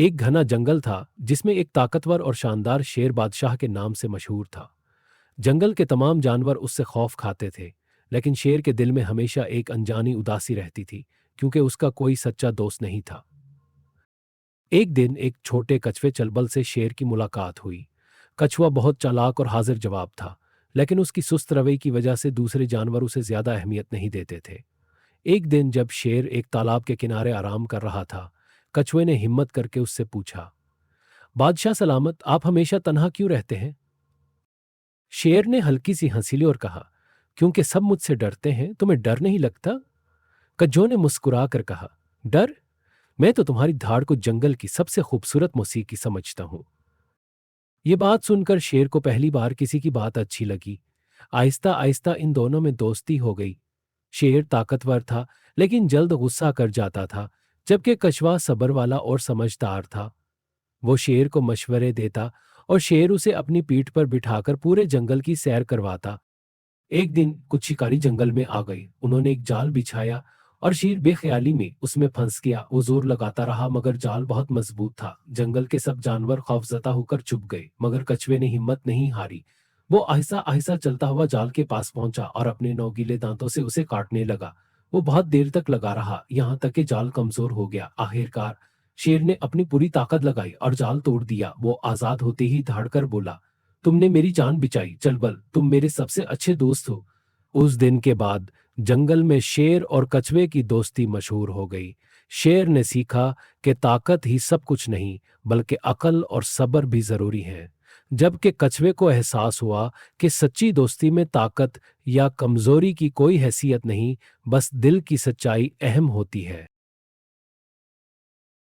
एक घना जंगल था जिसमें एक ताकतवर और शानदार शेर बादशाह के नाम से मशहूर था। जंगल के तमाम जानवर उससे खौफ खाते थे, लेकिन शेर के दिल में हमेशा एक अनजानी उदासी रहती थी, क्योंकि उसका कोई सच्चा दोस्त नहीं था। एक दिन एक छोटे कछुए चलबल से शेर की मुलाकात हुई। कछुआ बहुत चालाक और हाजिर जवाब था, लेकिन उसकी सुस्त रवैये की वजह से दूसरे जानवर उसे ज्यादा अहमियत नहीं देते थे। एक दिन जब शेर एक तालाब के किनारे आराम कर रहा था, कछुए ने हिम्मत करके उससे पूछा, बादशाह सलामत, आप हमेशा तन्हा क्यों रहते हैं? शेर ने हल्की सी हंसी ली और कहा, क्योंकि सब मुझसे डरते हैं, तुम्हें डर नहीं लगता? कछुए ने मुस्कुरा कर कहा, डर? मैं तो तुम्हारी धाड़ को जंगल की सबसे खूबसूरत मौसीकी समझता हूं। ये बात सुनकर शेर को पहली बार किसी की बात अच्छी लगी। आहिस्ता आहिस्ता इन दोनों में दोस्ती हो गई। शेर ताकतवर था, लेकिन जल्द गुस्सा कर जाता था, जबकि कछुआ सब्र वाला और समझदार था। वो शेर को मशवरे देता और शेर उसे अपनी पीठ पर बिठाकर पूरे जंगल की सैर करवाता। एक दिन कुछ शिकारी जंगल में आ गए। उन्होंने एक जाल बिछाया और शेर बेख्याली में उसमें फंस गया। वो जोर लगाता रहा, मगर जाल बहुत मजबूत था। जंगल के सब जानवर खौफजदा होकर चुप गए, मगर कछुए ने हिम्मत नहीं हारी। वो आहिस्ता आहिस्ता चलता हुआ जाल के पास पहुंचा और अपने नौकीले दांतों से उसे काटने लगा। वो बहुत देर तक लगा रहा, यहाँ तक कि जाल कमजोर हो गया। आखिरकार शेर ने अपनी पूरी ताकत लगाई और जाल तोड़ दिया। वो आजाद होते ही दहाड़कर बोला, तुमने मेरी जान बचाई चलबल, तुम मेरे सबसे अच्छे दोस्त हो। उस दिन के बाद जंगल में शेर और कछुए की दोस्ती मशहूर हो गई। शेर ने सीखा कि ताकत ही सब कुछ नहीं, बल्कि अकल और सब्र भी जरूरी है, जबकि कछुए को एहसास हुआ कि सच्ची दोस्ती में ताकत या कमजोरी की कोई हैसियत नहीं, बस दिल की सच्चाई अहम होती है।